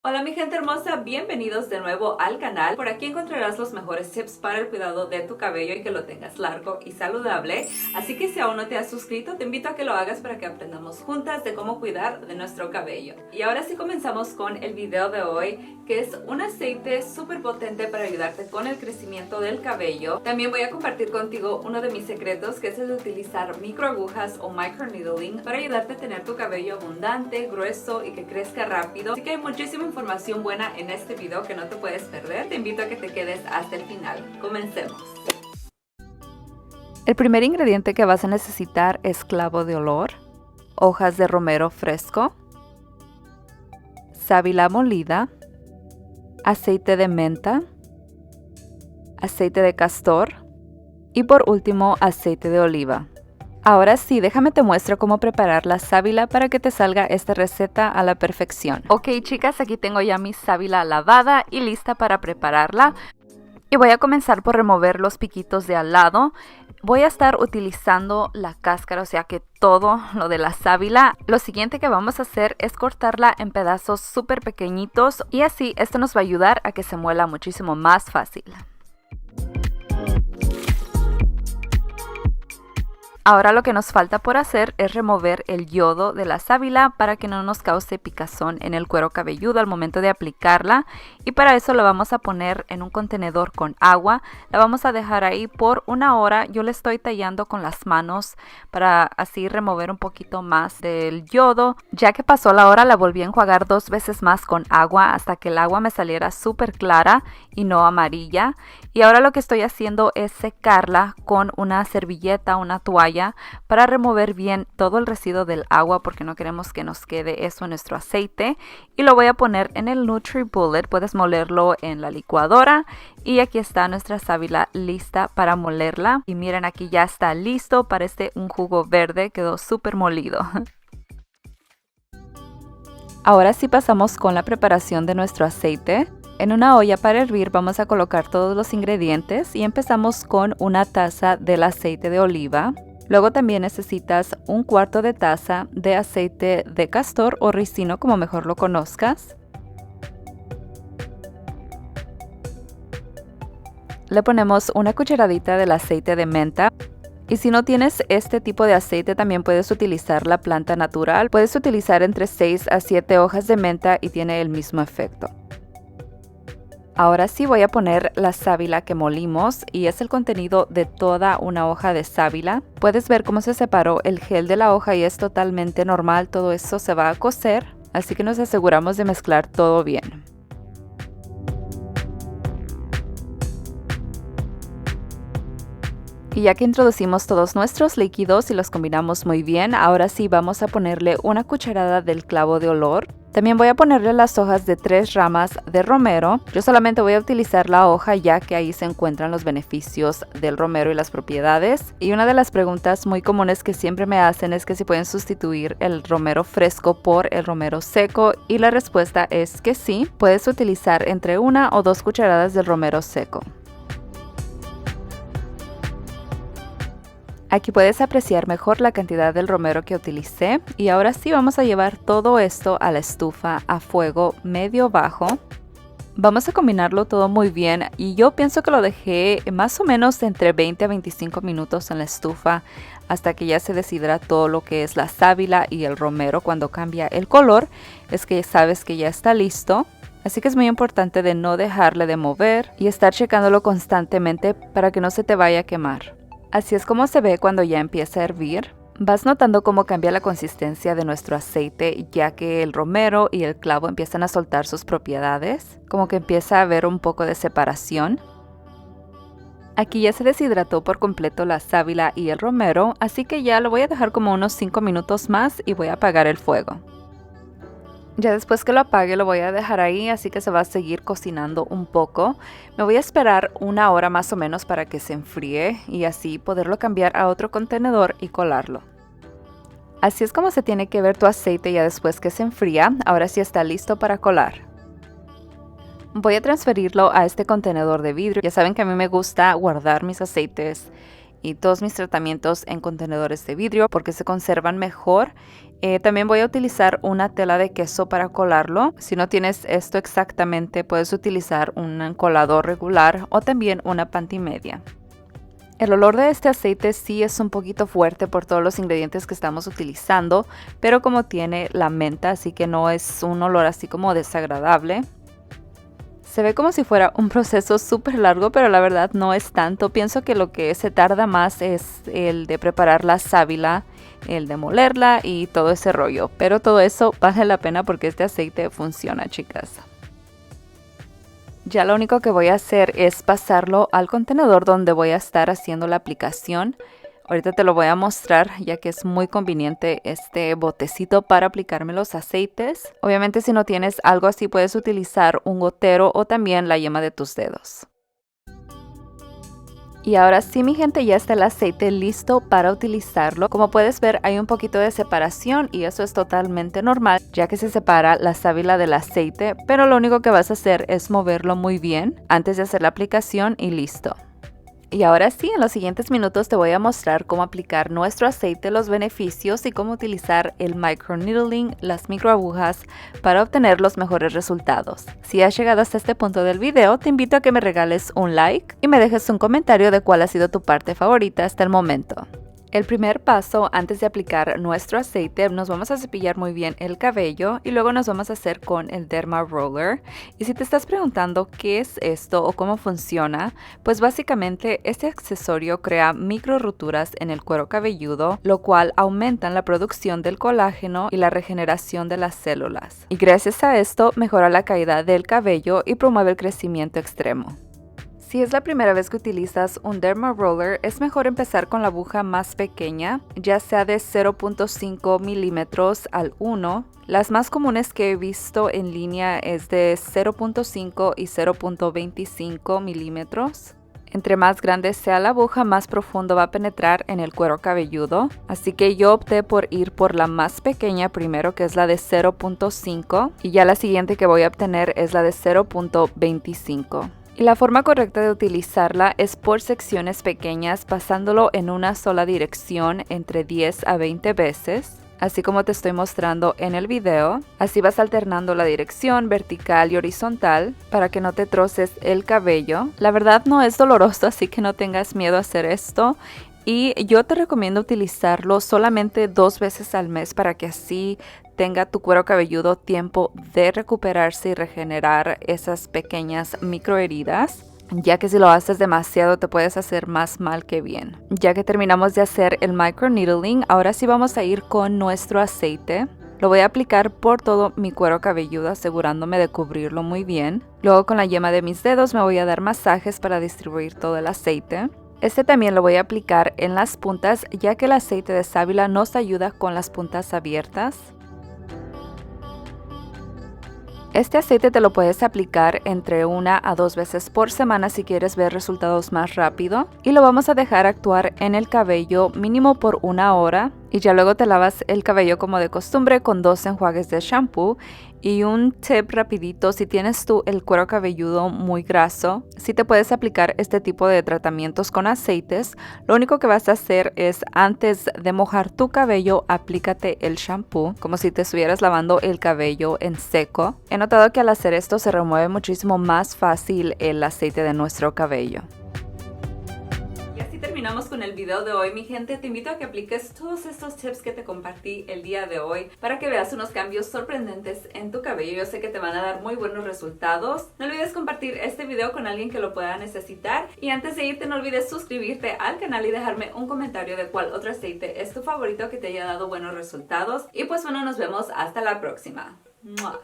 Hola mi gente hermosa, bienvenidos de nuevo al canal. Por aquí encontrarás los mejores tips para el cuidado de tu cabello y que lo tengas largo y saludable. Así que si aún no te has suscrito, te invito a que lo hagas para que aprendamos juntas de cómo cuidar de nuestro cabello. Y ahora sí comenzamos con el video de hoy, que es un aceite súper potente para ayudarte con el crecimiento del cabello. También voy a compartir contigo uno de mis secretos, que es el de utilizar microagujas o microneedling para ayudarte a tener tu cabello abundante, grueso y que crezca rápido. Así que hay muchísima información buena en este video que no te puedes perder. Te invito a que te quedes hasta el final. Comencemos. El primer ingrediente que vas a necesitar es clavo de olor, hojas de romero fresco, sábila molida, aceite de menta, aceite de castor y por último aceite de oliva. Ahora sí, déjame te muestro cómo preparar la sábila para que te salga esta receta a la perfección. Ok chicas, aquí tengo ya mi sábila lavada y lista para prepararla. Y voy a comenzar por remover los piquitos de al lado. Voy a estar utilizando la cáscara, o sea que todo lo de la sábila. Lo siguiente que vamos a hacer es cortarla en pedazos súper pequeñitos y así esto nos va a ayudar a que se muela muchísimo más fácil. Ahora lo que nos falta por hacer es remover el yodo de la sábila para que no nos cause picazón en el cuero cabelludo al momento de aplicarla, y para eso lo vamos a poner en un contenedor con agua. La vamos a dejar ahí por una hora. Yo le estoy tallando con las manos para así remover un poquito más del yodo. Ya que pasó la hora, la volví a enjuagar 2 veces más con agua hasta que el agua me saliera súper clara y no amarilla. Y ahora lo que estoy haciendo es secarla con una servilleta, una toalla, para remover bien todo el residuo del agua, porque no queremos que nos quede eso en nuestro aceite. Y lo voy a poner en el NutriBullet. Puedes molerlo en la licuadora. Y aquí está nuestra sábila lista para molerla. Y miren, aquí ya está listo, parece un jugo verde, quedó súper molido. Ahora sí pasamos con la preparación de nuestro aceite. En una olla para hervir vamos a colocar todos los ingredientes y empezamos con 1 taza del aceite de oliva. Luego también necesitas 1/4 de taza de aceite de castor o ricino, como mejor lo conozcas. Le ponemos 1 cucharadita del aceite de menta. Y si no tienes este tipo de aceite, también puedes utilizar la planta natural. Puedes utilizar entre 6 a 7 hojas de menta y tiene el mismo efecto. Ahora sí voy a poner la sábila que molimos y es el contenido de toda una hoja de sábila. Puedes ver cómo se separó el gel de la hoja y es totalmente normal. Todo eso se va a cocer, así que nos aseguramos de mezclar todo bien. Y ya que introducimos todos nuestros líquidos y los combinamos muy bien, ahora sí vamos a ponerle 1 cucharada del clavo de olor. También voy a ponerle las hojas de 3 ramas de romero. Yo solamente voy a utilizar la hoja, ya que ahí se encuentran los beneficios del romero y las propiedades. Y una de las preguntas muy comunes que siempre me hacen es que si pueden sustituir el romero fresco por el romero seco. Y la respuesta es que sí, puedes utilizar entre 1 o 2 cucharadas del romero seco. Aquí puedes apreciar mejor la cantidad del romero que utilicé. Y ahora sí vamos a llevar todo esto a la estufa a fuego medio bajo. Vamos a combinarlo todo muy bien y yo pienso que lo dejé más o menos entre 20 a 25 minutos en la estufa hasta que ya se deshidrató lo que es la sábila y el romero. Cuando cambia el color es que sabes que ya está listo. Así que es muy importante de no dejarle de mover y estar checándolo constantemente para que no se te vaya a quemar. Así es como se ve cuando ya empieza a hervir. Vas notando cómo cambia la consistencia de nuestro aceite, ya que el romero y el clavo empiezan a soltar sus propiedades, como que empieza a haber un poco de separación. Aquí ya se deshidrató por completo la sábila y el romero, así que ya lo voy a dejar como unos 5 minutos más y voy a apagar el fuego. Ya después que lo apague lo voy a dejar ahí, así que se va a seguir cocinando un poco. Me voy a esperar 1 hora más o menos para que se enfríe y así poderlo cambiar a otro contenedor y colarlo. Así es como se tiene que ver tu aceite ya después que se enfría. Ahora sí está listo para colar. Voy a transferirlo a este contenedor de vidrio. Ya saben que a mí me gusta guardar mis aceites y todos mis tratamientos en contenedores de vidrio porque se conservan mejor. También voy a utilizar una tela de queso para colarlo. Si no tienes esto exactamente, puedes utilizar un colador regular o también una pantimedia. El olor de este aceite sí es un poquito fuerte por todos los ingredientes que estamos utilizando, pero como tiene la menta, así que no es un olor así como desagradable. Se ve como si fuera un proceso súper largo, pero la verdad no es tanto. Pienso que lo que se tarda más es el de preparar la sábila, el de molerla y todo ese rollo. Pero todo eso vale la pena porque este aceite funciona, chicas. Ya lo único que voy a hacer es pasarlo al contenedor donde voy a estar haciendo la aplicación. Ahorita te lo voy a mostrar ya que es muy conveniente este botecito para aplicarme los aceites. Obviamente si no tienes algo así puedes utilizar un gotero o también la yema de tus dedos. Y ahora sí, mi gente, ya está el aceite listo para utilizarlo. Como puedes ver, hay un poquito de separación y eso es totalmente normal, ya que se separa la sábila del aceite, pero lo único que vas a hacer es moverlo muy bien antes de hacer la aplicación y listo. Y ahora sí, en los siguientes minutos te voy a mostrar cómo aplicar nuestro aceite, los beneficios y cómo utilizar el microneedling, las microagujas, para obtener los mejores resultados. Si has llegado hasta este punto del video, te invito a que me regales un like y me dejes un comentario de cuál ha sido tu parte favorita hasta el momento. El primer paso antes de aplicar nuestro aceite, nos vamos a cepillar muy bien el cabello y luego nos vamos a hacer con el Derma Roller. Y si te estás preguntando qué es esto o cómo funciona, pues básicamente este accesorio crea micro roturas en el cuero cabelludo, lo cual aumentan la producción del colágeno y la regeneración de las células. Y gracias a esto mejora la caída del cabello y promueve el crecimiento extremo. Si es la primera vez que utilizas un Derma Roller, es mejor empezar con la aguja más pequeña, ya sea de 0.5 milímetros al 1. Las más comunes que he visto en línea es de 0.5 y 0.25 milímetros. Entre más grande sea la aguja, más profundo va a penetrar en el cuero cabelludo. Así que yo opté por ir por la más pequeña primero, que es la de 0.5, y ya la siguiente que voy a obtener es la de 0.25. Y la forma correcta de utilizarla es por secciones pequeñas, pasándolo en una sola dirección entre 10 a 20 veces, así como te estoy mostrando en el video. Así vas alternando la dirección vertical y horizontal para que no te troces el cabello. La verdad no es doloroso, así que no tengas miedo a hacer esto. Y yo te recomiendo utilizarlo solamente 2 veces al mes para que así tenga tu cuero cabelludo tiempo de recuperarse y regenerar esas pequeñas microheridas, ya que si lo haces demasiado te puedes hacer más mal que bien. Ya que terminamos de hacer el microneedling, ahora sí vamos a ir con nuestro aceite. Lo voy a aplicar por todo mi cuero cabelludo, asegurándome de cubrirlo muy bien. Luego con la yema de mis dedos me voy a dar masajes para distribuir todo el aceite. Este también lo voy a aplicar en las puntas, ya que el aceite de sábila nos ayuda con las puntas abiertas. Este aceite te lo puedes aplicar entre 1 a 2 veces por semana si quieres ver resultados más rápido. Y lo vamos a dejar actuar en el cabello mínimo por 1 hora. Y ya luego te lavas el cabello como de costumbre con 2 enjuagues de shampoo. Y un tip rapidito, si tienes tú el cuero cabelludo muy graso, sí te puedes aplicar este tipo de tratamientos con aceites. Lo único que vas a hacer es, antes de mojar tu cabello, aplícate el shampoo, como si te estuvieras lavando el cabello en seco. He notado que al hacer esto se remueve muchísimo más fácil el aceite de nuestro cabello. Terminamos con el video de hoy, mi gente. Te invito a que apliques todos estos tips que te compartí el día de hoy para que veas unos cambios sorprendentes en tu cabello. Yo sé que te van a dar muy buenos resultados. No olvides compartir este video con alguien que lo pueda necesitar. Y antes de irte, no olvides suscribirte al canal y dejarme un comentario de cuál otro aceite es tu favorito que te haya dado buenos resultados. Y pues bueno, nos vemos hasta la próxima. ¡Mua!